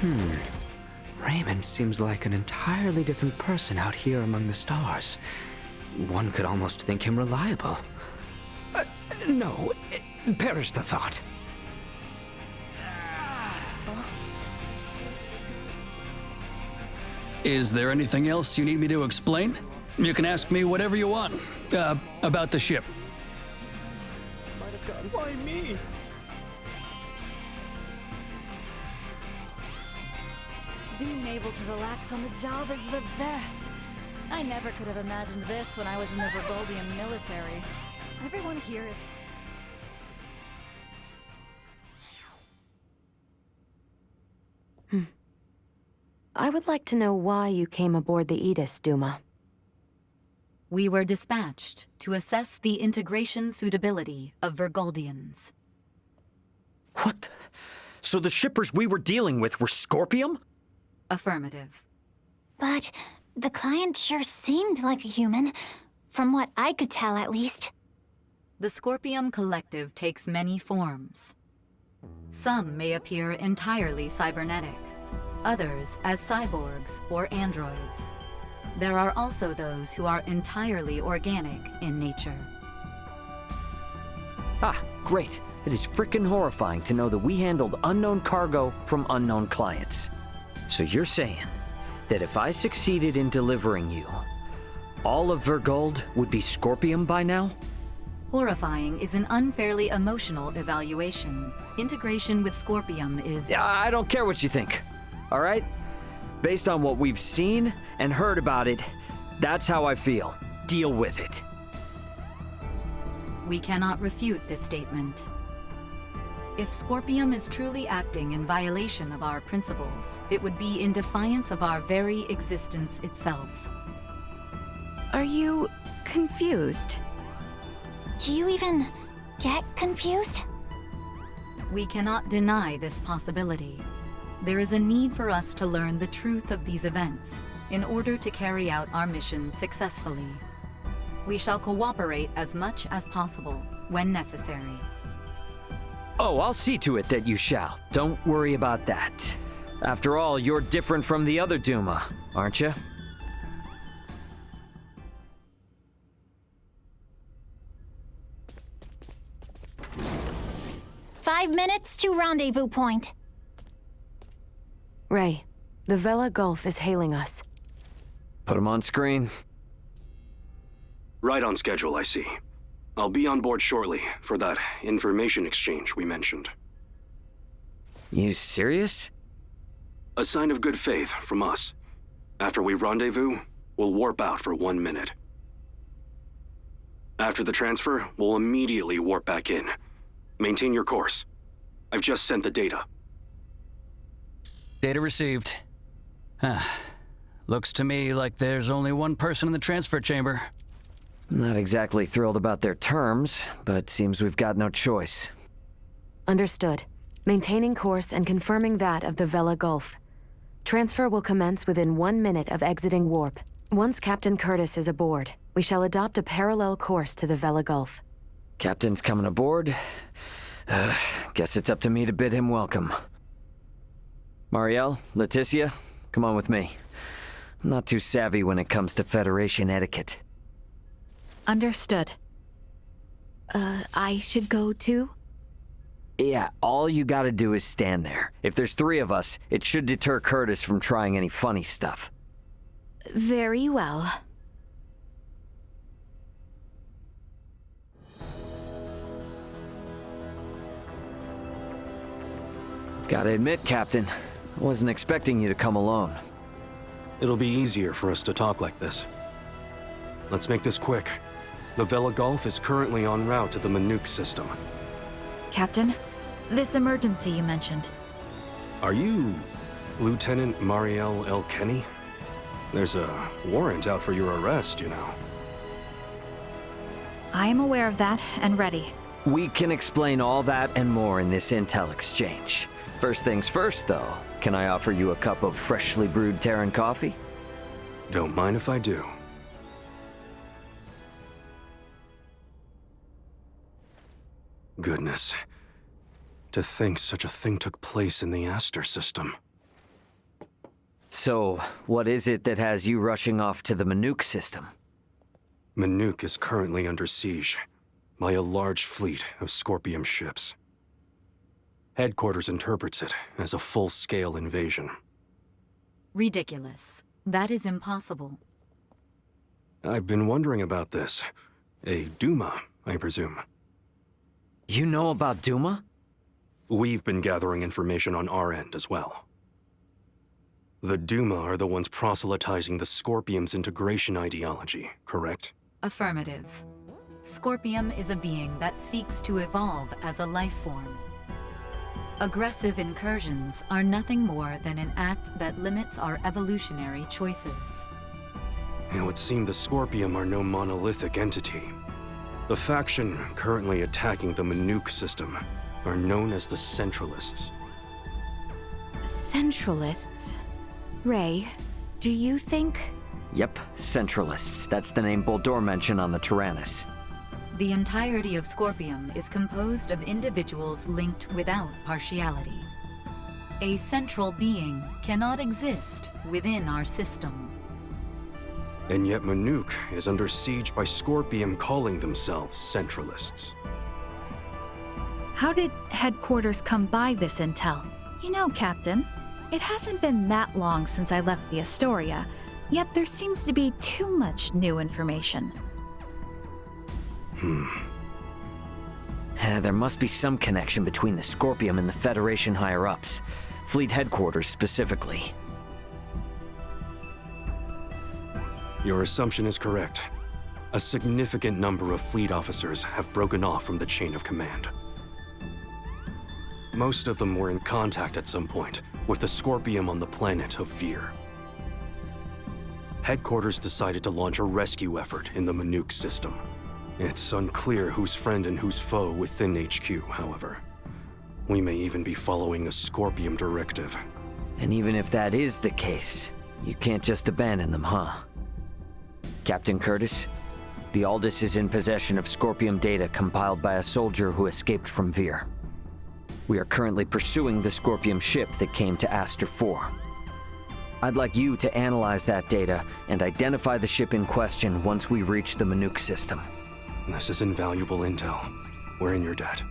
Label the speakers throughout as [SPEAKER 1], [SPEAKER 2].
[SPEAKER 1] Raymond seems like an entirely different person out here among the stars. One could almost think him reliable. No, perish the thought.
[SPEAKER 2] Is there anything else you need me to explain? You can ask me whatever you want, about the ship.
[SPEAKER 3] Why me?
[SPEAKER 4] Being able to relax on the job is the best. I never could have imagined this when I was in the Vergoldian military. Everyone here is...
[SPEAKER 5] I would like to know why you came aboard the Aegis, Duma.
[SPEAKER 6] We were dispatched to assess the integration suitability of Vergoldians.
[SPEAKER 7] What? So the shippers we were dealing with were Scorpium?
[SPEAKER 6] Affirmative.
[SPEAKER 8] But the client sure seemed like a human, from what I could tell at least.
[SPEAKER 6] The Scorpium Collective takes many forms. Some may appear entirely cybernetic, others as cyborgs or androids. There are also those who are entirely organic in nature.
[SPEAKER 7] Ah, great. It is frickin' horrifying to know that we handled unknown cargo from unknown clients. So you're saying that if I succeeded in delivering you, all of Vergold would be Scorpium by now?
[SPEAKER 6] Horrifying is an unfairly emotional evaluation. Integration with Scorpium is...
[SPEAKER 7] Yeah, I don't care what you think, all right? Based on what we've seen and heard about it, that's how I feel. Deal with it.
[SPEAKER 6] We cannot refute this statement. If Scorpium is truly acting in violation of our principles, it would be in defiance of our very existence itself.
[SPEAKER 5] Are you confused?
[SPEAKER 8] Do you even get confused?
[SPEAKER 6] We cannot deny this possibility. There is a need for us to learn the truth of these events in order to carry out our mission successfully. We shall cooperate as much as possible when necessary.
[SPEAKER 7] Oh, I'll see to it that you shall. Don't worry about that. After all, you're different from the other Duma, aren't you?
[SPEAKER 8] "5 minutes to rendezvous point."
[SPEAKER 5] Ray, the Vela Gulf is hailing us.
[SPEAKER 7] Put him on screen.
[SPEAKER 9] Right on schedule, I see. I'll be on board shortly for that information exchange we mentioned.
[SPEAKER 7] You serious?
[SPEAKER 9] A sign of good faith from us. After we rendezvous, we'll warp out for 1 minute. After the transfer, we'll immediately warp back in. Maintain your course. I've just sent the data.
[SPEAKER 2] Data received. Looks to me like there's only one person in the transfer chamber.
[SPEAKER 7] Not exactly thrilled about their terms, but seems we've got no choice.
[SPEAKER 5] Understood. Maintaining course and confirming that of the Vela Gulf. Transfer will commence within 1 minute of exiting warp. Once Captain Curtis is aboard, we shall adopt a parallel course to the Vela Gulf.
[SPEAKER 7] Captain's coming aboard. Guess it's up to me to bid him welcome. Marielle, Leticia, come on with me. I'm not too savvy when it comes to Federation etiquette.
[SPEAKER 10] Understood. I should go too?
[SPEAKER 7] Yeah, all you gotta do is stand there. If there's 3 of us, it should deter Curtis from trying any funny stuff.
[SPEAKER 10] Very well.
[SPEAKER 7] Gotta admit, Captain, I wasn't expecting you to come alone.
[SPEAKER 9] It'll be easier for us to talk like this. Let's make this quick. The Vela Gulf is currently en route to the Manuk system.
[SPEAKER 10] Captain, this emergency you mentioned.
[SPEAKER 9] Are you Lieutenant Marielle Elkenny? There's a warrant out for your arrest, you know.
[SPEAKER 10] I am aware of that and ready.
[SPEAKER 7] We can explain all that and more in this intel exchange. First things first, though. Can I offer you a cup of freshly brewed Terran coffee?
[SPEAKER 9] Don't mind if I do. Goodness. To think such a thing took place in the Aster system.
[SPEAKER 7] So, what is it that has you rushing off to the Manook system?
[SPEAKER 9] Manook is currently under siege by a large fleet of Scorpium ships. Headquarters interprets it as a full-scale invasion.
[SPEAKER 6] Ridiculous. That is impossible.
[SPEAKER 9] I've been wondering about this. A Duma, I presume.
[SPEAKER 7] You know about Duma?
[SPEAKER 9] We've been gathering information on our end as well. The Duma are the ones proselytizing the Scorpium's integration ideology, correct?
[SPEAKER 6] Affirmative. Scorpium is a being that seeks to evolve as a life form. Aggressive incursions are nothing more than an act that limits our evolutionary choices.
[SPEAKER 9] It would seem the Scorpium are no monolithic entity. The faction currently attacking the Manook system are known as the Centralists.
[SPEAKER 5] Centralists? Ray, do you think...
[SPEAKER 7] Yep, Centralists. That's the name Boldor mentioned on the Tyrannus.
[SPEAKER 6] The entirety of Scorpium is composed of individuals linked without partiality. A central being cannot exist within our system.
[SPEAKER 9] And yet Manook is under siege by Scorpium calling themselves Centralists.
[SPEAKER 10] How did headquarters come by this intel? You know, Captain, it hasn't been that long since I left the Astoria, yet there seems to be too much new information.
[SPEAKER 7] There must be some connection between the Scorpium and the Federation higher-ups. Fleet headquarters specifically.
[SPEAKER 9] Your assumption is correct. A significant number of fleet officers have broken off from the chain of command. Most of them were in contact at some point with the Scorpium on the planet of Vir. Headquarters decided to launch a rescue effort in the Manook system. It's unclear who's friend and who's foe within HQ, however. We may even be following a Scorpium directive.
[SPEAKER 7] And even if that is the case, you can't just abandon them, huh? Captain Curtis, the Aldous is in possession of Scorpium data compiled by a soldier who escaped from Vir. We are currently pursuing the Scorpium ship that came to Aster 4. I'd like you to analyze that data and identify the ship in question once we reach the Manook system.
[SPEAKER 9] This is invaluable intel. We're in your debt.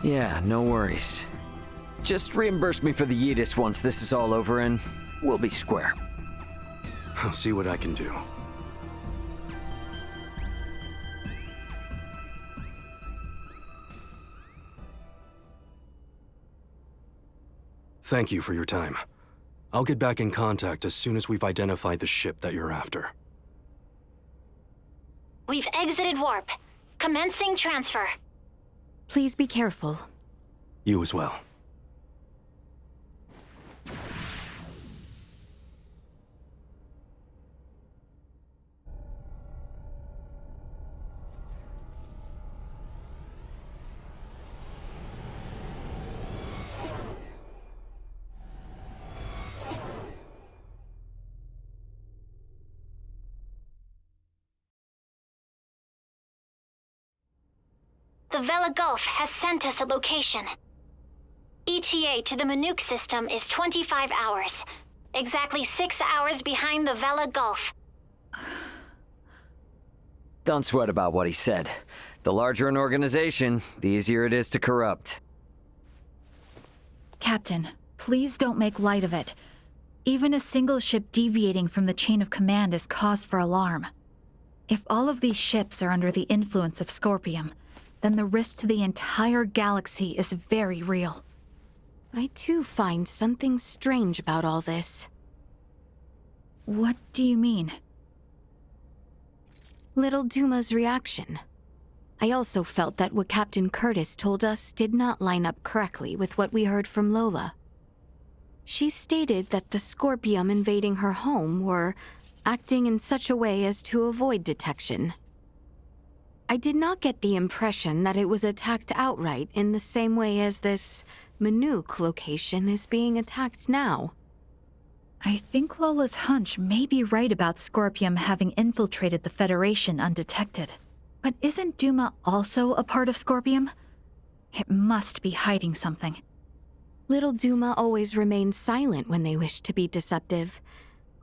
[SPEAKER 7] Yeah, no worries. Just reimburse me for the Yidis once this is all over and we'll be square.
[SPEAKER 9] I'll see what I can do. Thank you for your time. I'll get back in contact as soon as we've identified the ship that you're after.
[SPEAKER 8] We've exited warp. Commencing transfer.
[SPEAKER 5] Please be careful.
[SPEAKER 9] You as well.
[SPEAKER 8] The Vela Gulf has sent us a location. ETA to the Manook system is 25 hours. Exactly 6 hours behind the Vela Gulf.
[SPEAKER 7] Don't sweat about what he said. The larger an organization, the easier it is to corrupt.
[SPEAKER 10] Captain, please don't make light of it. Even a single ship deviating from the chain of command is cause for alarm. If all of these ships are under the influence of Scorpium, then the risk to the entire galaxy is very real.
[SPEAKER 5] I too find something strange about all this.
[SPEAKER 10] What do you mean?
[SPEAKER 5] Little Duma's reaction. I also felt that what Captain Curtis told us did not line up correctly with what we heard from Lola. She stated that the Scorpium invading her home were acting in such a way as to avoid detection. I did not get the impression that it was attacked outright in the same way as this Manook location is being attacked now.
[SPEAKER 10] I think Lola's hunch may be right about Scorpium having infiltrated the Federation undetected. But isn't Duma also a part of Scorpium? It must be hiding something.
[SPEAKER 3] Little Duma always remains silent when they wish to be deceptive.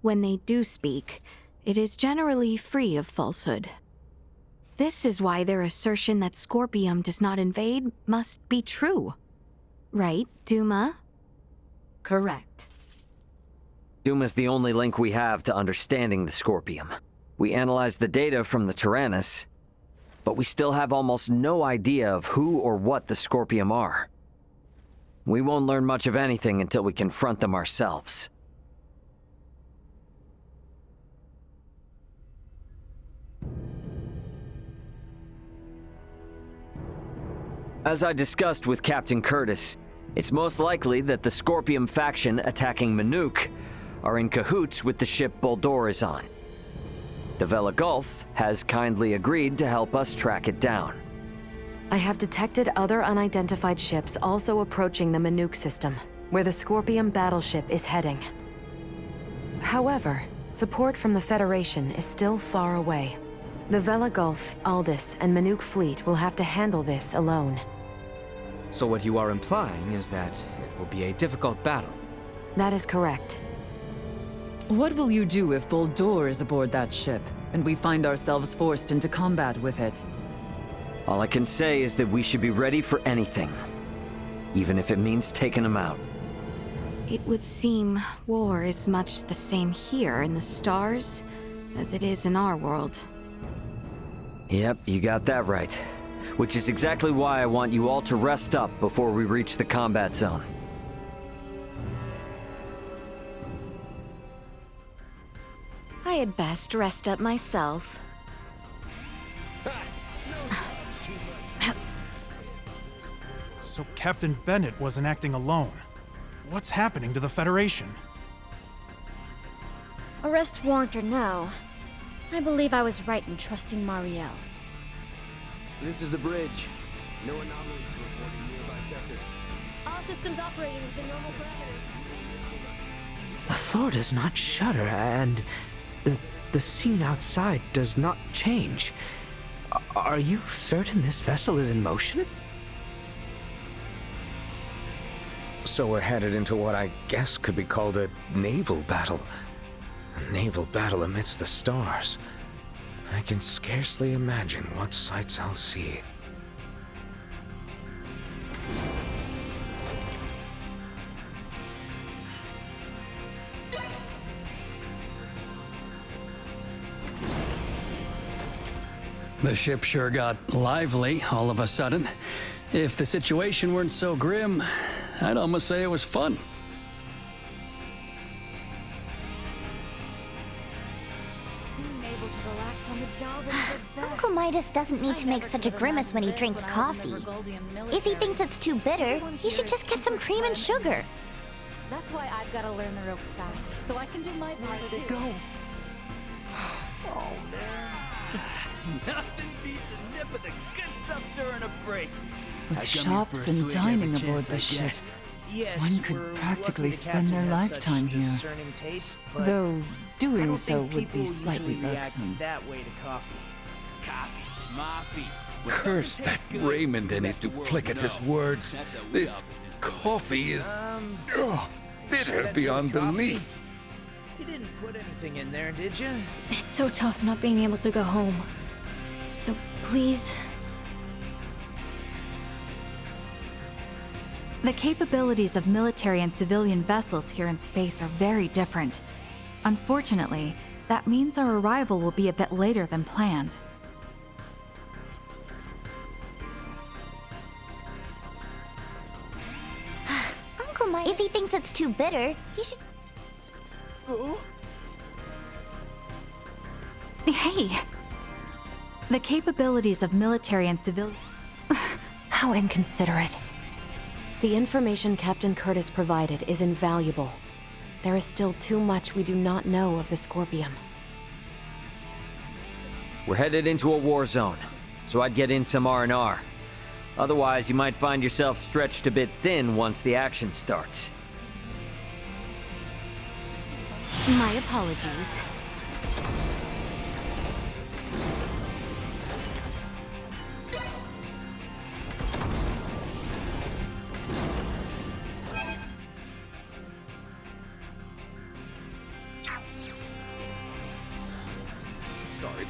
[SPEAKER 3] When they do speak, it is generally free of falsehood. This is why their assertion that Scorpium does not invade must be true. Right, Duma?
[SPEAKER 6] Correct.
[SPEAKER 7] Duma's the only link we have to understanding the Scorpium. We analyzed the data from the Tyrannus, but we still have almost no idea of who or what the Scorpium are. We won't learn much of anything until we confront them ourselves. As I discussed with Captain Curtis, it's most likely that the Scorpium faction attacking Manuk are in cahoots with the ship Boldor is on. The Vela Gulf has kindly agreed to help us track it down.
[SPEAKER 5] I have detected other unidentified ships also approaching the Manuk system, where the Scorpium battleship is heading. However, support from the Federation is still far away. The Vela Gulf, Aldous, and Manuk fleet will have to handle this alone.
[SPEAKER 1] So what you are implying is that it will be a difficult battle.
[SPEAKER 5] That is correct.
[SPEAKER 11] What will you do if Boldor is aboard that ship, and we find ourselves forced into combat with it?
[SPEAKER 7] All I can say is that we should be ready for anything, even if it means taking them out.
[SPEAKER 3] It would seem war is much the same here in the stars as it is in our world.
[SPEAKER 7] Yep, you got that right. Which is exactly why I want you all to rest up before we reach the combat zone.
[SPEAKER 3] I had best rest up myself.
[SPEAKER 12] So Captain Bennett wasn't acting alone. What's happening to the Federation?
[SPEAKER 13] Arrest warrant or no, I believe I was right in trusting Mariel.
[SPEAKER 14] This is the bridge. No anomalies to report in nearby sectors.
[SPEAKER 13] All systems operating within normal parameters.
[SPEAKER 1] The floor does not shudder, and the scene outside does not change. Are you certain this vessel is in motion? So we're headed into what I guess could be called a naval battle. A naval battle amidst the stars. I can scarcely imagine what sights I'll see.
[SPEAKER 2] The ship sure got lively all of a sudden. If the situation weren't so grim, I'd almost say it was fun.
[SPEAKER 4] Being able to relax on the job is the best.
[SPEAKER 15] Uncle Midas doesn't need to make such a grimace when he drinks coffee. If he thinks it's too bitter, he should just get some cream and sugar.
[SPEAKER 4] That's why I've got to learn the ropes fast, so I can do my part too.
[SPEAKER 14] Go. Oh man.
[SPEAKER 16] Nothing beats a nip of the good stuff during a break.
[SPEAKER 17] With shops and dining aboard the ship, one could practically spend their lifetime here. Though doing so would be slightly irksome.
[SPEAKER 16] That way to coffee. Coffee smoffy.
[SPEAKER 18] Curse that Raymond and his duplicitous words. This coffee is bitter beyond belief.
[SPEAKER 16] You didn't put anything in there, did you?
[SPEAKER 13] It's so tough not being able to go home. So please.
[SPEAKER 10] The capabilities of military and civilian vessels here in space are very different. Unfortunately, that means our arrival will be a bit later than planned.
[SPEAKER 15] Uncle Mike, if he thinks it's too bitter, he should...
[SPEAKER 10] Hey! The capabilities of military and civilian...
[SPEAKER 5] How inconsiderate. The information Captain Curtis provided is invaluable. There is still too much we do not know of the Scorpium.
[SPEAKER 7] We're headed into a war zone, so I'd get in some R&R. Otherwise, you might find yourself stretched a bit thin once the action starts.
[SPEAKER 3] My apologies.
[SPEAKER 14] sorry.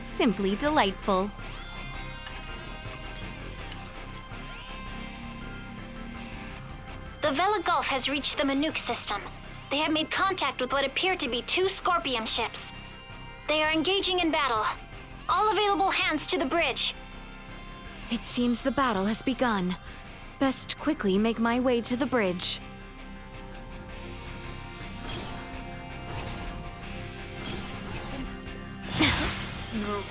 [SPEAKER 3] Simply delightful.
[SPEAKER 8] The Vela Gulf has reached the Manuk system. They have made contact with what appear to be 2 Scorpium ships. They are engaging in battle. All available hands to the bridge.
[SPEAKER 3] It seems the battle has begun. Best quickly make my way to the bridge.
[SPEAKER 14] No.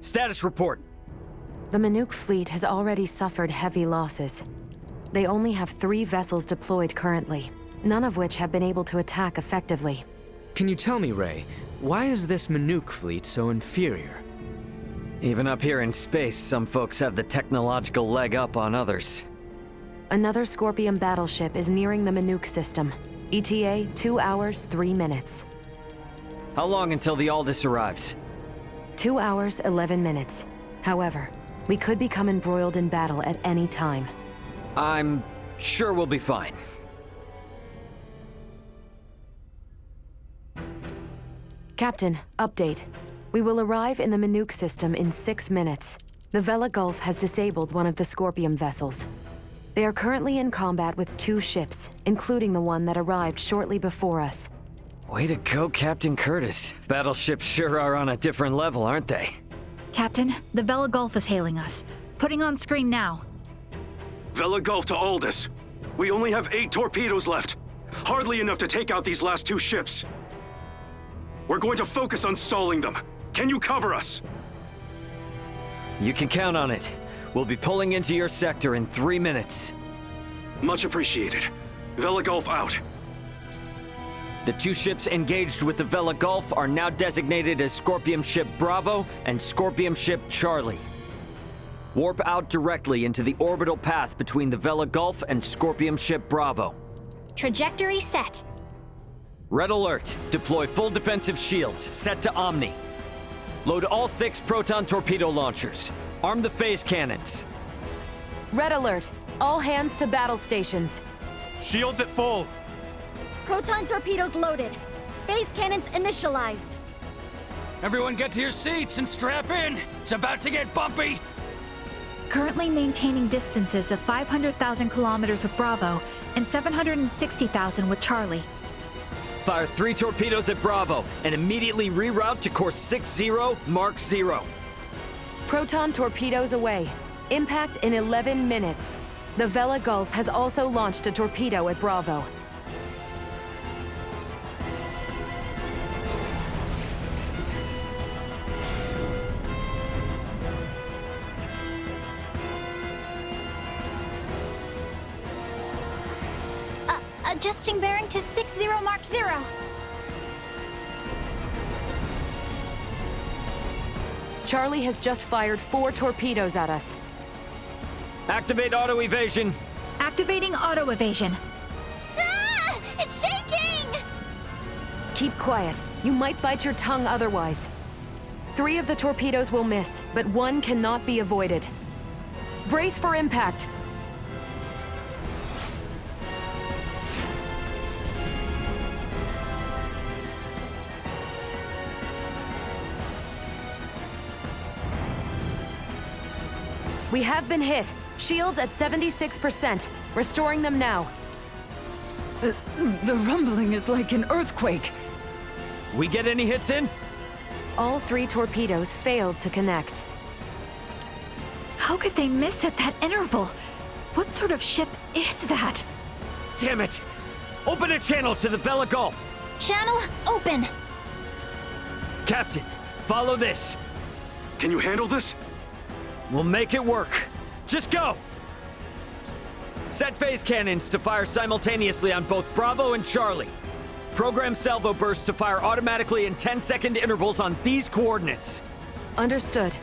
[SPEAKER 7] Status report.
[SPEAKER 5] The Manuk fleet has already suffered heavy losses. They only have 3 vessels deployed currently, none of which have been able to attack effectively.
[SPEAKER 19] Can you tell me, Ray, why is this Manuk fleet so inferior?
[SPEAKER 7] Even up here in space, some folks have the technological leg up on others.
[SPEAKER 5] Another Scorpium battleship is nearing the Manuk system. ETA 2 hours, 3 minutes.
[SPEAKER 7] How long until the Aldous arrives?
[SPEAKER 5] 2 hours, 11 minutes. However, we could become embroiled in battle at any time.
[SPEAKER 7] I'm sure we'll be fine.
[SPEAKER 5] Captain, update. We will arrive in the Manuk system in 6 minutes. The Vela Gulf has disabled one of the Scorpium vessels. They are currently in combat with 2 ships, including the one that arrived shortly before us.
[SPEAKER 7] Way to go, Captain Curtis. Battleships sure are on a different level, aren't they?
[SPEAKER 10] Captain, the Vela Gulf is hailing us. Putting on screen now.
[SPEAKER 9] Vela Gulf to Aldous. We only have 8 torpedoes left. Hardly enough to take out these last 2 ships. We're going to focus on stalling them. Can you cover us?
[SPEAKER 7] You can count on it. We'll be pulling into your sector in 3 minutes.
[SPEAKER 9] Much appreciated. Vela Gulf out.
[SPEAKER 7] The 2 ships engaged with the Vela Gulf are now designated as Scorpium Ship Bravo and Scorpium Ship Charlie. Warp out directly into the orbital path between the Vela Gulf and Scorpium Ship Bravo.
[SPEAKER 8] Trajectory set.
[SPEAKER 7] Red alert. Deploy full defensive shields. Set to Omni. Load all 6 proton torpedo launchers. Arm the phase cannons.
[SPEAKER 5] Red alert. All hands to battle stations.
[SPEAKER 12] Shields at full.
[SPEAKER 13] Proton torpedoes loaded. Phase cannons initialized.
[SPEAKER 16] Everyone get to your seats and strap in. It's about to get bumpy.
[SPEAKER 10] Currently maintaining distances of 500,000 kilometers with Bravo and 760,000 with Charlie.
[SPEAKER 7] Fire 3 torpedoes at Bravo and immediately reroute to course 60 Mark 0.
[SPEAKER 5] Proton torpedoes away. Impact in 11 minutes. The Vela Gulf has also launched a torpedo at Bravo.
[SPEAKER 8] Adjusting bearing to 60 Mark 0.
[SPEAKER 5] Charlie has just fired 4 torpedoes at us.
[SPEAKER 7] Activate auto evasion.
[SPEAKER 10] Activating auto evasion.
[SPEAKER 13] Ah! It's shaking!
[SPEAKER 5] Keep quiet. You might bite your tongue otherwise. 3 of the torpedoes will miss, but 1 cannot be avoided. Brace for impact. We have been hit. Shields at 76%. Restoring them now.
[SPEAKER 17] The rumbling is like an earthquake.
[SPEAKER 7] We get any hits in?
[SPEAKER 5] All 3 torpedoes failed to connect.
[SPEAKER 10] How could they miss at that interval? What sort of ship is that?
[SPEAKER 7] Damn it! Open a channel to the Vela Gulf!
[SPEAKER 8] Channel open.
[SPEAKER 7] Captain, follow this.
[SPEAKER 9] Can you handle this?
[SPEAKER 7] We'll make it work. Just go! Set phase cannons to fire simultaneously on both Bravo and Charlie. Program salvo bursts to fire automatically in 10-second intervals on these coordinates.
[SPEAKER 5] Understood.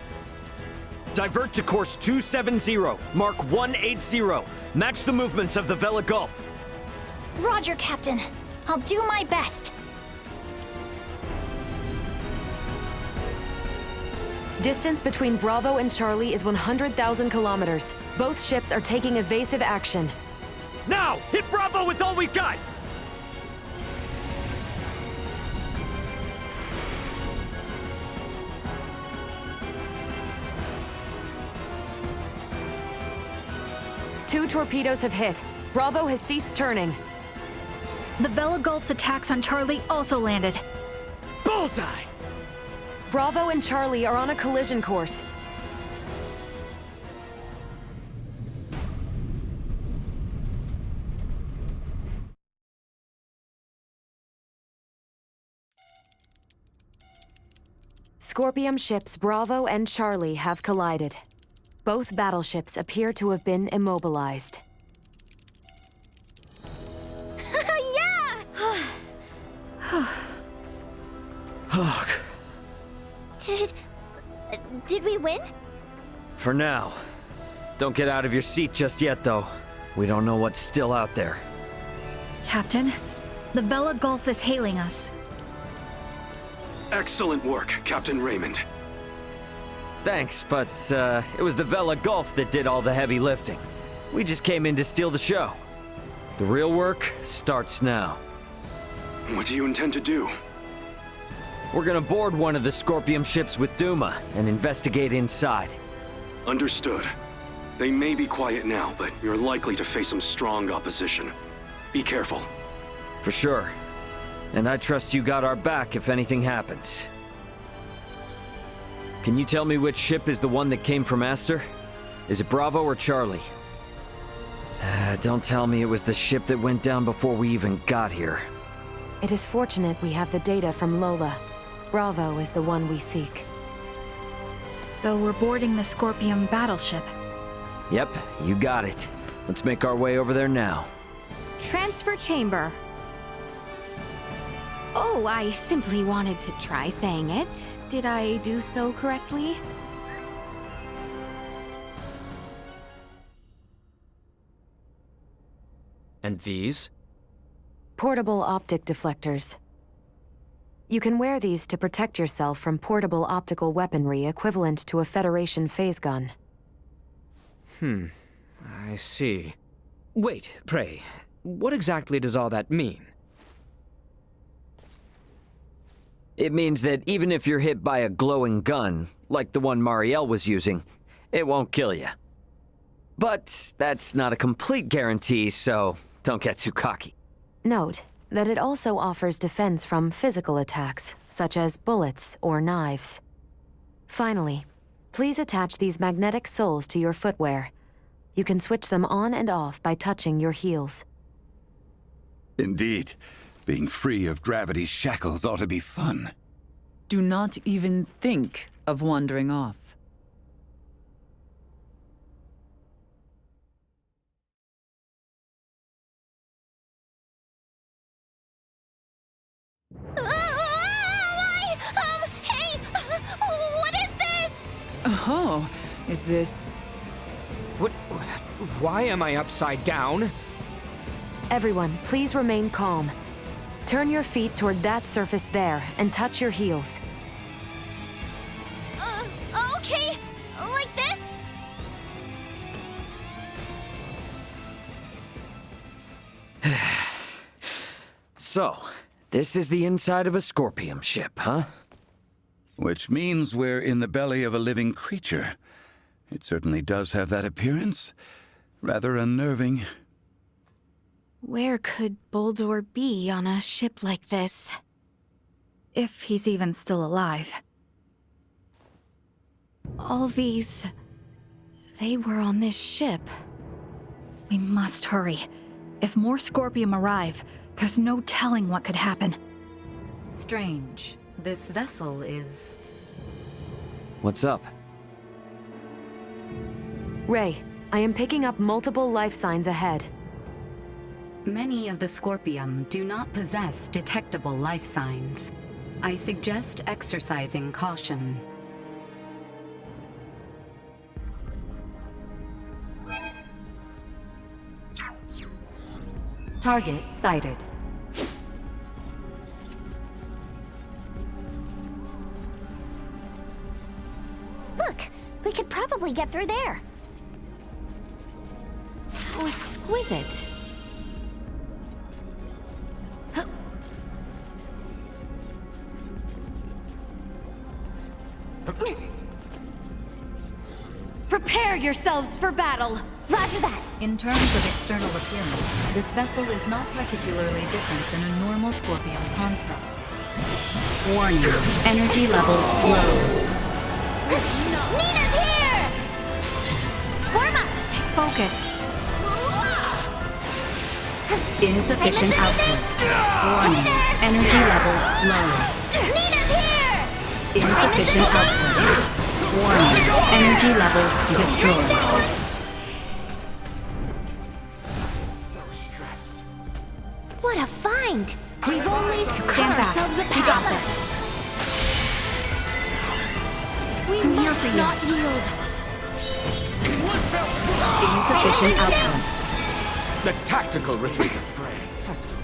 [SPEAKER 7] Divert to course 270, mark 180. Match the movements of the Vela Gulf.
[SPEAKER 8] Roger, Captain. I'll do my best.
[SPEAKER 5] Distance between Bravo and Charlie is 100,000 kilometers. Both ships are taking evasive action.
[SPEAKER 7] Now, hit Bravo with all we've got!
[SPEAKER 5] Two torpedoes have hit. Bravo has ceased turning.
[SPEAKER 10] The Vela Gulf's attacks on Charlie also landed.
[SPEAKER 7] Bullseye!
[SPEAKER 5] Bravo and Charlie are on a collision course. Scorpium ships Bravo and Charlie have collided. Both battleships appear to have been immobilized.
[SPEAKER 8] Yeah!
[SPEAKER 7] Ugh.
[SPEAKER 8] Did we win?
[SPEAKER 7] For now. Don't get out of your seat just yet, though. We don't know what's still out there.
[SPEAKER 10] Captain, the Vela Gulf is hailing us.
[SPEAKER 9] Excellent work, Captain Raymond.
[SPEAKER 7] Thanks, but it was the Vela Gulf that did all the heavy lifting. We just came in to steal the show. The real work starts now.
[SPEAKER 9] What do you intend to do?
[SPEAKER 7] We're gonna board one of the Scorpium ships with Duma and investigate inside.
[SPEAKER 9] Understood. They may be quiet now, but you're likely to face some strong opposition. Be careful.
[SPEAKER 7] For sure. And I trust you got our back if anything happens. Can you tell me which ship is the one that came from Aster? Is it Bravo or Charlie? Don't tell me it was the ship that went down before we even got here.
[SPEAKER 5] It is fortunate we have the data from Lola. Bravo is the one we seek.
[SPEAKER 10] So we're boarding the Scorpium battleship.
[SPEAKER 7] Yep, you got it. Let's make our way over there now.
[SPEAKER 3] Transfer chamber. Oh, I simply wanted to try saying it. Did I do so correctly?
[SPEAKER 19] And these?
[SPEAKER 5] Portable optic deflectors. You can wear these to protect yourself from portable optical weaponry equivalent to a Federation phase gun.
[SPEAKER 19] I see. Wait, pray, what exactly does all that mean?
[SPEAKER 7] It means that even if you're hit by a glowing gun, like the one Marielle was using, it won't kill you. But that's not a complete guarantee, so don't get too cocky.
[SPEAKER 5] Note that it also offers defense from physical attacks, such as bullets or knives. Finally, please attach these magnetic soles to your footwear. You can switch them on and off by touching your heels.
[SPEAKER 18] Indeed. Being free of gravity's shackles ought to be fun.
[SPEAKER 11] Do not even think of wandering off.
[SPEAKER 8] Hey! What is this?
[SPEAKER 11] Oh, is this...
[SPEAKER 19] What? Why am I upside down?
[SPEAKER 5] Everyone, please remain calm. Turn your feet toward that surface there and touch your heels.
[SPEAKER 8] Okay. Like this?
[SPEAKER 7] So, this is the inside of a Scorpium ship, huh?
[SPEAKER 18] Which means we're in the belly of a living creature. It certainly does have that appearance. Rather unnerving.
[SPEAKER 3] Where could Boldor be on a ship like this?
[SPEAKER 10] If he's even still alive.
[SPEAKER 3] All these... they were on this ship.
[SPEAKER 10] We must hurry. If more Scorpium arrive, there's no telling what could happen.
[SPEAKER 6] Strange. This vessel is...
[SPEAKER 7] What's up?
[SPEAKER 5] Ray, I am picking up multiple life signs ahead.
[SPEAKER 6] Many of the Scorpium do not possess detectable life signs. I suggest exercising caution. Target sighted.
[SPEAKER 15] Look, we could probably get through there.
[SPEAKER 3] How exquisite.
[SPEAKER 15] Prepare yourselves for battle! Roger that!
[SPEAKER 6] In terms of external appearance, this vessel is not particularly different than a normal Scorpium construct. Warning, energy levels low.
[SPEAKER 15] Nina's here! Foremost!
[SPEAKER 3] Focused.
[SPEAKER 6] Insufficient output. Warning, energy levels low.
[SPEAKER 15] Nina's here!
[SPEAKER 6] Insufficient output. Warning, energy levels destroyed.
[SPEAKER 15] What a find! We've only to cut
[SPEAKER 3] Stand back.
[SPEAKER 15] ourselves a path.
[SPEAKER 3] You got this.
[SPEAKER 15] We must not yield.
[SPEAKER 6] Insufficient output.
[SPEAKER 1] The tactical retreat.
[SPEAKER 14] Tactical.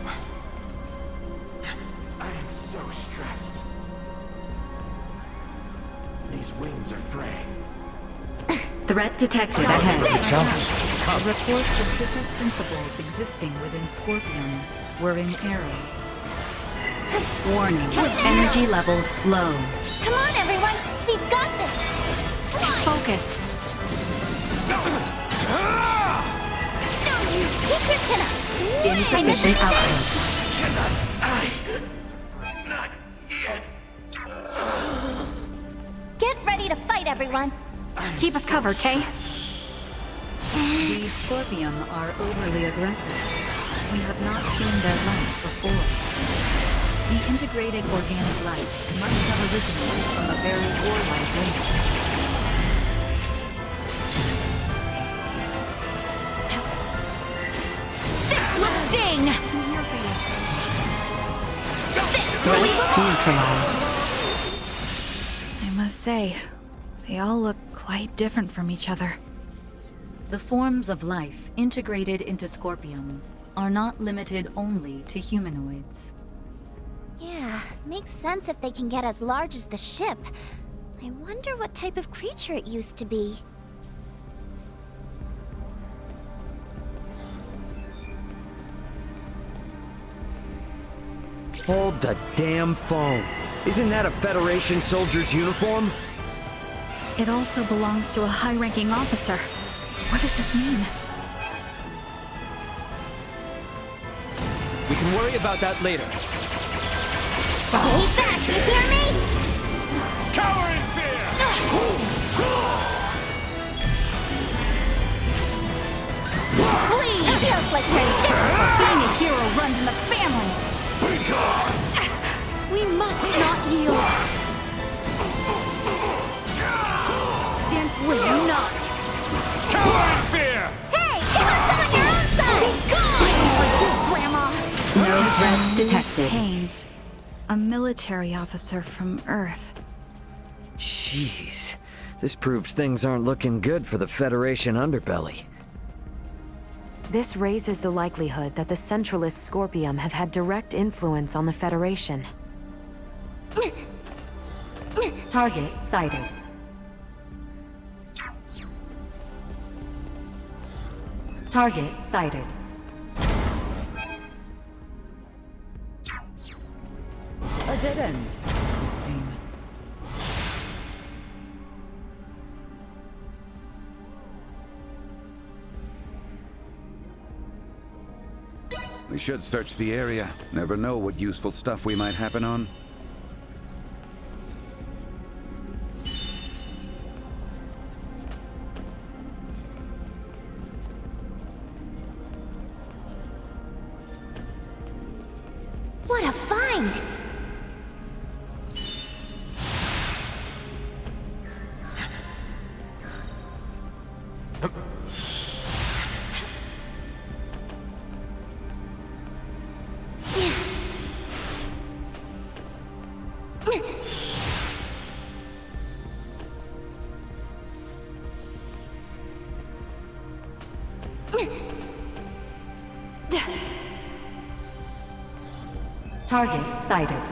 [SPEAKER 14] I am so stressed. These wings are fraying.
[SPEAKER 6] Threat detected ahead. Reports of different principles existing within Scorpion were in error. Warning, energy levels low.
[SPEAKER 15] Come on, everyone! We've got this!
[SPEAKER 3] Stay focused.
[SPEAKER 15] No, you keep your chin up!
[SPEAKER 6] Insufficient output.
[SPEAKER 15] Get ready to fight, everyone!
[SPEAKER 3] Keep us covered, Kay.
[SPEAKER 6] These Scorpium are overly aggressive. We have not seen their like before. The integrated organic life must have originated from a very warlike race.
[SPEAKER 15] This will sting!
[SPEAKER 10] Threat neutralized. I must say, they all look quite different from each other.
[SPEAKER 6] The forms of life integrated into Scorpium are not limited only to humanoids.
[SPEAKER 15] Yeah, makes sense if they can get as large as the ship. I wonder what type of creature it used to be.
[SPEAKER 7] Hold the damn phone. Isn't that a Federation soldier's uniform?
[SPEAKER 10] It also belongs to a high-ranking officer. What does this mean?
[SPEAKER 19] We can worry about that later.
[SPEAKER 15] Stay back, you hear me?
[SPEAKER 14] Cower in fear!
[SPEAKER 15] Please! It feels like we're invincible.
[SPEAKER 4] Being a hero runs in the family!
[SPEAKER 15] We must not yield. Stand still. Will you not?
[SPEAKER 14] Cower in fear!
[SPEAKER 15] Hey, give us some on your own side! Be gone! Grandma!
[SPEAKER 6] No threats detected.
[SPEAKER 10] Haynes, a military officer from Earth.
[SPEAKER 7] Jeez. This proves things aren't looking good for the Federation underbelly.
[SPEAKER 5] This raises the likelihood that the Centralist Scorpium have had direct influence on the Federation.
[SPEAKER 6] Target sighted. Target sighted.
[SPEAKER 17] A dead end, it would seem.
[SPEAKER 18] We should search the area. Never know what useful stuff we might happen on.
[SPEAKER 15] What a find!
[SPEAKER 6] Target sighted.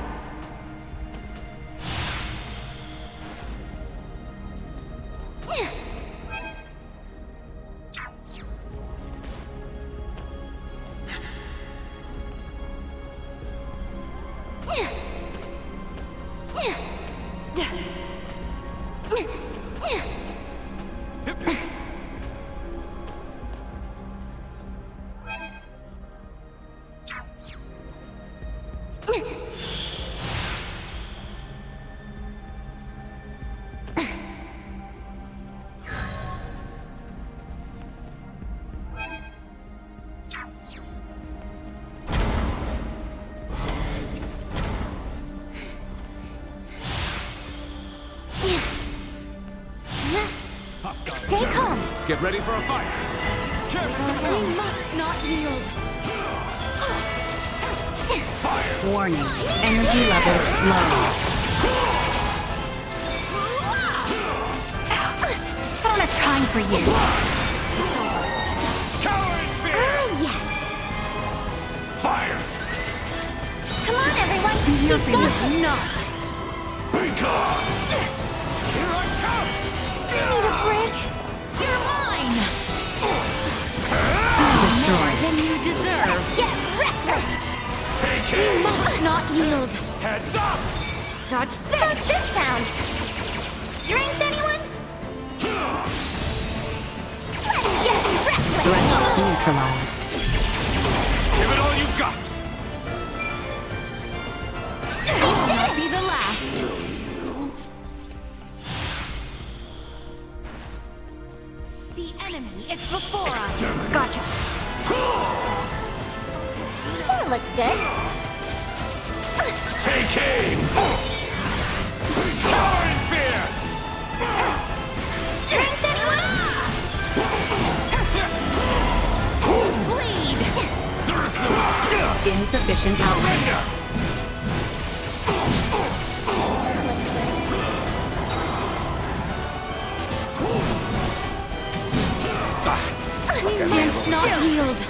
[SPEAKER 15] Stay calm.
[SPEAKER 20] Get ready for a fight.
[SPEAKER 15] We must not yield.
[SPEAKER 20] Fire.
[SPEAKER 6] Warning. Energy levels low.
[SPEAKER 15] I don't have time for you. Yes.
[SPEAKER 20] Fire.
[SPEAKER 15] Come on, everyone.
[SPEAKER 20] I'm here for
[SPEAKER 15] you.
[SPEAKER 20] you.
[SPEAKER 15] Not.
[SPEAKER 20] Be gone. Here I come.
[SPEAKER 15] Give me the break. You're mine.
[SPEAKER 6] Destroyed.
[SPEAKER 15] Than you deserve. Get reckless.
[SPEAKER 20] Take
[SPEAKER 15] We
[SPEAKER 20] it.
[SPEAKER 15] must not yield.
[SPEAKER 20] Heads up.
[SPEAKER 15] Dodge this. How's this sound? Strength, anyone? Get reckless.
[SPEAKER 6] Threat neutralized.
[SPEAKER 20] Give it all you've got.
[SPEAKER 15] This be the last. The enemy is before us. Gotcha. That looks good.
[SPEAKER 20] Take aim. Cower in fear.
[SPEAKER 15] Strength, anyone? Bleed.
[SPEAKER 20] There's no
[SPEAKER 6] Insufficient output.
[SPEAKER 15] We must not yield.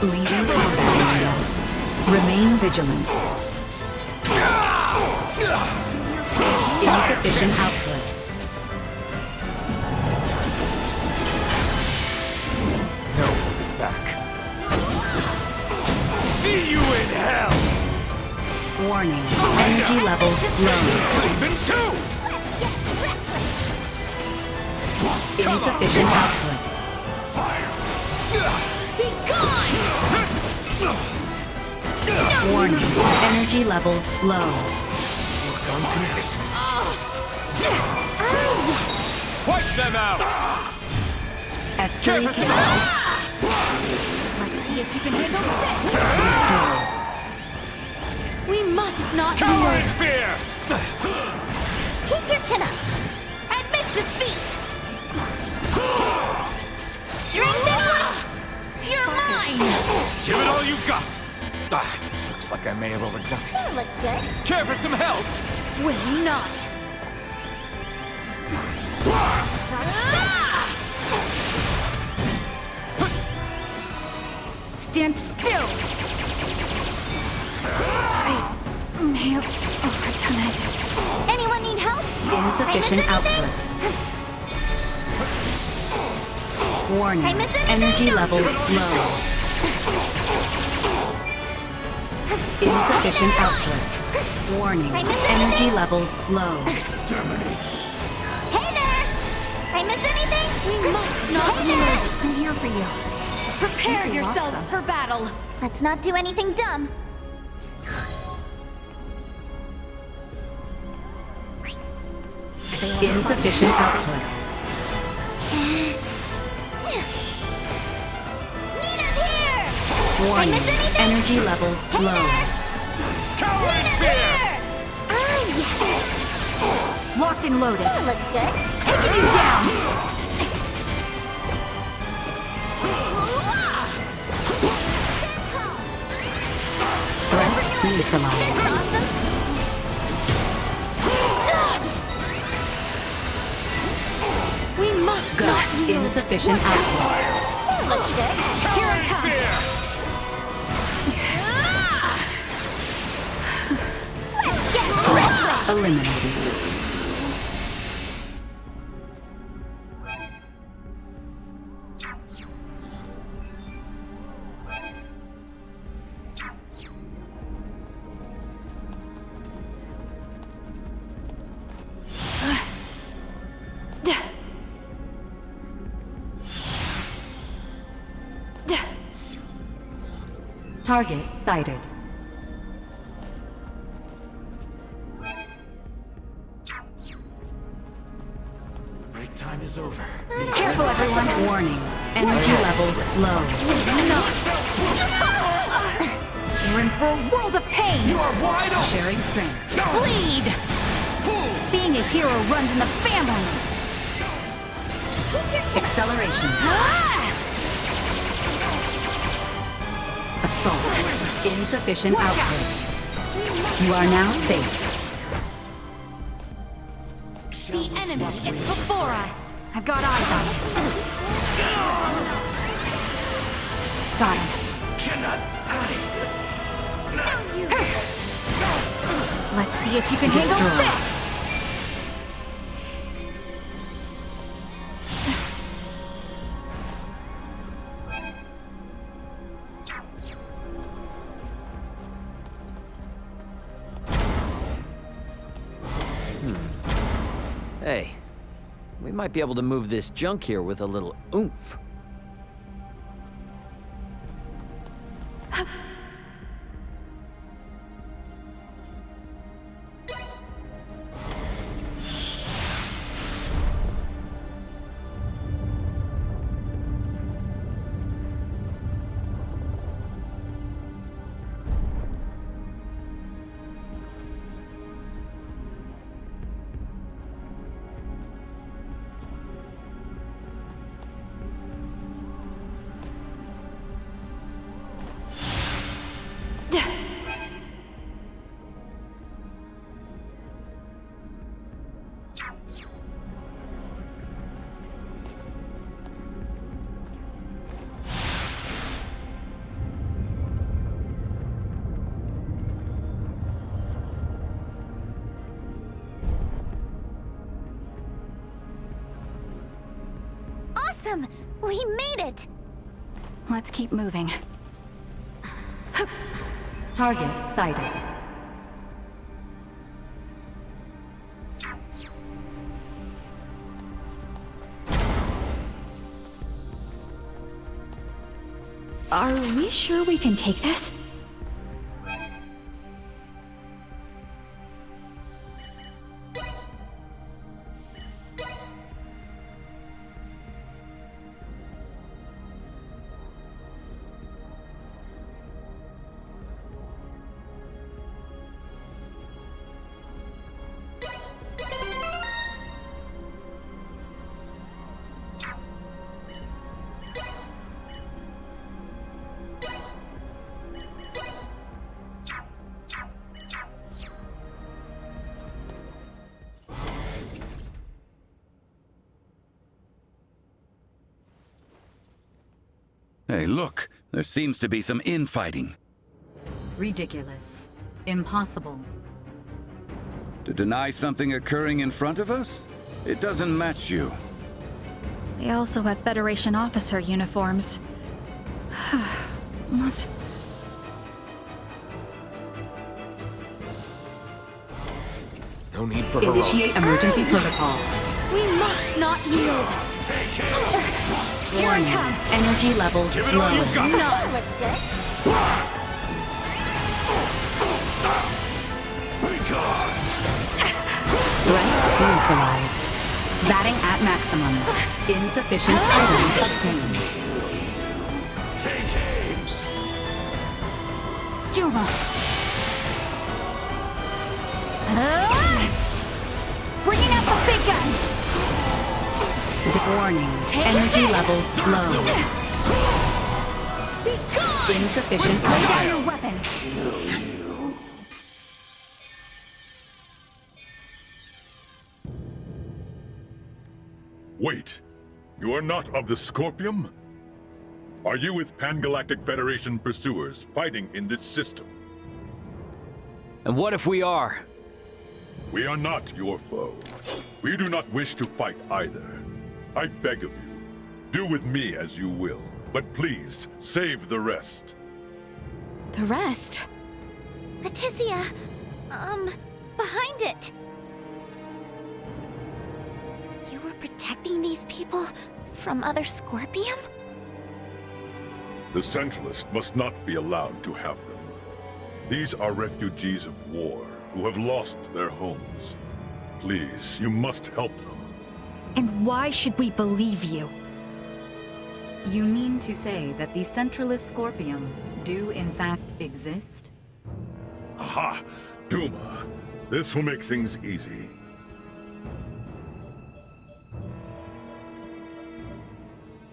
[SPEAKER 6] Leading combat area. Remain vigilant. Insufficient output.
[SPEAKER 20] No holding back. See you in hell.
[SPEAKER 6] Warning. Energy levels low.
[SPEAKER 20] Cleveland 2.
[SPEAKER 6] Insufficient output.
[SPEAKER 20] Fire.
[SPEAKER 15] Be gone!
[SPEAKER 6] Warning. Energy levels low.
[SPEAKER 20] Work on condition. Wipe them out.
[SPEAKER 6] Estuary kill.
[SPEAKER 15] Let's see if you can handle this. We must not
[SPEAKER 20] Cower in
[SPEAKER 15] yield.
[SPEAKER 20] fear.
[SPEAKER 15] Keep your chin up. Admit defeat. Strength, anyone? You're mine.
[SPEAKER 20] Give it all you've got. Looks like I may have overdone it.
[SPEAKER 15] That looks good.
[SPEAKER 20] Care for some help?
[SPEAKER 15] Will not.
[SPEAKER 10] Stand still! I may have overdone it.
[SPEAKER 15] Anyone need help?
[SPEAKER 6] Insufficient
[SPEAKER 15] I miss
[SPEAKER 6] output. Warning.
[SPEAKER 15] I miss anything?
[SPEAKER 6] Energy levels low. Insufficient output. Warning.
[SPEAKER 15] I miss
[SPEAKER 6] Energy levels low.
[SPEAKER 20] Exterminate.
[SPEAKER 15] Hey there! I miss anything? We must not yield.
[SPEAKER 10] I'm here for you.
[SPEAKER 15] Prepare yourselves for battle. Let's not do anything dumb.
[SPEAKER 6] Insufficient output.
[SPEAKER 15] Nina's here!
[SPEAKER 6] Warning.
[SPEAKER 15] miss anything?
[SPEAKER 6] Energy levels low.
[SPEAKER 20] Cower in fear.
[SPEAKER 15] Ah, yes.
[SPEAKER 10] Locked and loaded.
[SPEAKER 15] That looks good.
[SPEAKER 10] Taking you down!
[SPEAKER 6] Threat neutralized.
[SPEAKER 15] Awesome. We must not yield.
[SPEAKER 6] Insufficient output.
[SPEAKER 15] That looks good. Here I come.
[SPEAKER 6] eliminated. Target sighted.
[SPEAKER 20] Break time is over.
[SPEAKER 6] Careful, everyone. Warning. Energy levels low.
[SPEAKER 10] You're in for a world of pain!
[SPEAKER 20] You are wide open!
[SPEAKER 6] Sharing strength.
[SPEAKER 10] Bleed! Being a hero runs in the family!
[SPEAKER 6] Acceleration. Assault. Insufficient output. You are now safe.
[SPEAKER 10] The enemy is before us! I've got eyes on him. Got him.
[SPEAKER 20] Cannot
[SPEAKER 10] Let's see if you can handle this!
[SPEAKER 7] Hey, we might be able to move this junk here with a little oomph.
[SPEAKER 15] Awesome! We made it!
[SPEAKER 10] Let's keep moving.
[SPEAKER 6] Target sighted.
[SPEAKER 10] Are we sure we can take this?
[SPEAKER 18] Hey, look! There seems to be some infighting.
[SPEAKER 6] Ridiculous. Impossible.
[SPEAKER 18] To deny something occurring in front of us? It doesn't match you.
[SPEAKER 10] They also have Federation officer uniforms. Must...
[SPEAKER 1] No need for
[SPEAKER 6] Initiate emergency protocols.
[SPEAKER 10] We must not yield!
[SPEAKER 6] Warning. Energy levels low. Threat neutralized. Batting at maximum. Insufficient item obtained.
[SPEAKER 20] Take aim!
[SPEAKER 10] Juma! Bringing out the big guns!
[SPEAKER 6] Warning. Energy levels low. Insufficient
[SPEAKER 10] Lay down
[SPEAKER 6] output.
[SPEAKER 10] your weapons!
[SPEAKER 21] Wait, you are not of the Scorpium? Are you with Pan-Galactic Federation pursuers fighting in this system?
[SPEAKER 7] And what if we are?
[SPEAKER 21] We are not your foe. We do not wish to fight either. I beg of you, do with me as you will, but please save the rest.
[SPEAKER 3] The rest?
[SPEAKER 15] Leticia, behind it. You were protecting these people from other Scorpium?
[SPEAKER 21] The Centralists must not be allowed to have them. These are refugees of war who have lost their homes. Please, you must help them.
[SPEAKER 10] And why should we believe you?
[SPEAKER 6] You mean to say that the Centralist Scorpium do in fact exist?
[SPEAKER 21] Aha! Duma! This will make things easy.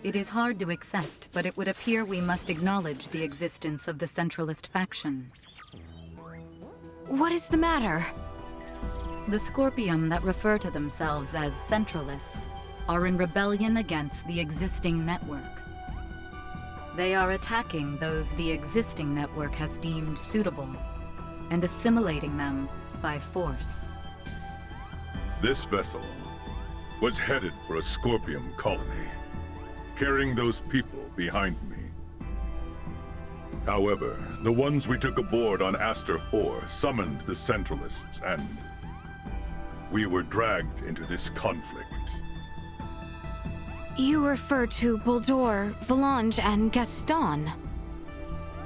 [SPEAKER 6] It is hard to accept, but it would appear we must acknowledge the existence of the Centralist faction.
[SPEAKER 3] What is the matter?
[SPEAKER 6] The Scorpium that refer to themselves as Centralists are in rebellion against the existing network. They are attacking those the existing network has deemed suitable, and assimilating them by force.
[SPEAKER 21] This vessel was headed for a Scorpium colony, carrying those people behind me. However, the ones we took aboard on Aster 4 summoned the Centralists, and we were dragged into this conflict.
[SPEAKER 3] You refer to Bulldor, Volange, and Gaston.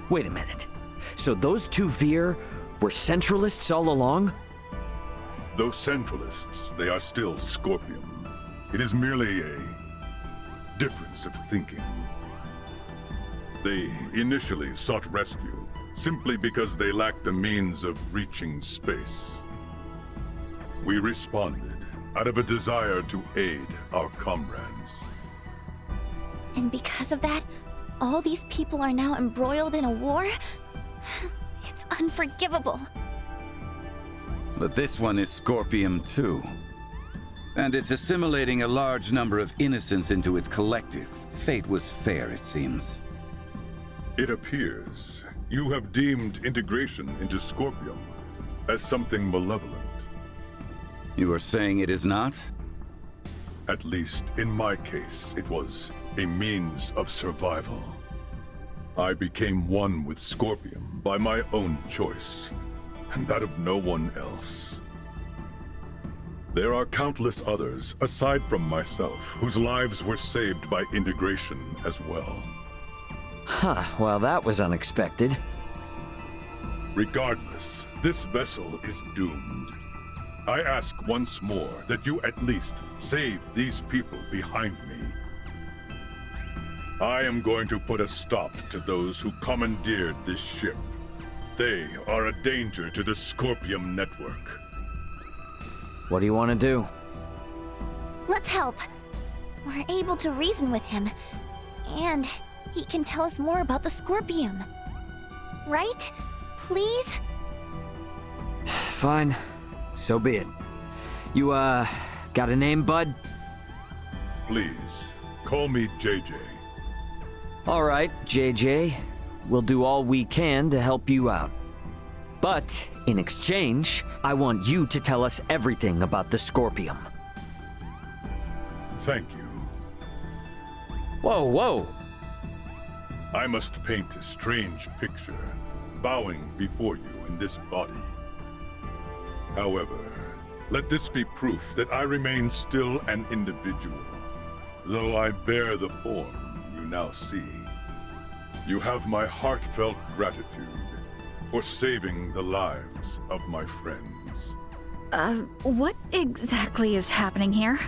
[SPEAKER 7] Wait a minute. So those two Vir were Centralists all along?
[SPEAKER 21] Though Centralists, they are still Scorpium. It is merely a difference of thinking. They initially sought rescue simply because they lacked a means of reaching space. We responded out of a desire to aid our comrades.
[SPEAKER 15] And because of that, all these people are now embroiled in a war? It's unforgivable.
[SPEAKER 18] But this one is Scorpium too. And it's assimilating a large number of innocents into its collective. Fate was fair, it seems.
[SPEAKER 21] It appears you have deemed integration into Scorpium as something malevolent.
[SPEAKER 18] You are saying it is not?
[SPEAKER 21] At least in my case, it was a means of survival. I became one with Scorpium by my own choice, and that of no one else. There are countless others, aside from myself, whose lives were saved by integration as well.
[SPEAKER 7] Huh, well that was unexpected.
[SPEAKER 21] Regardless, this vessel is doomed. I ask once more that you at least save these people behind me. I am going to put a stop to those who commandeered this ship. They are a danger to the Scorpium network.
[SPEAKER 7] What do you want to do?
[SPEAKER 15] Let's help. We're able to reason with him. And he can tell us more about the Scorpium. Right? Please?
[SPEAKER 7] Fine. So be it. You, got a name, bud?
[SPEAKER 21] Please, call me JJ.
[SPEAKER 7] All right, JJ. We'll do all we can to help you out. But, in exchange, I want you to tell us everything about the Scorpium.
[SPEAKER 21] Thank you.
[SPEAKER 7] Whoa, whoa!
[SPEAKER 21] I must paint a strange picture, bowing before you in this body. However, let this be proof that I remain still an individual, though I bear the form you now see. You have my heartfelt gratitude for saving the lives of my friends.
[SPEAKER 10] What exactly is happening here?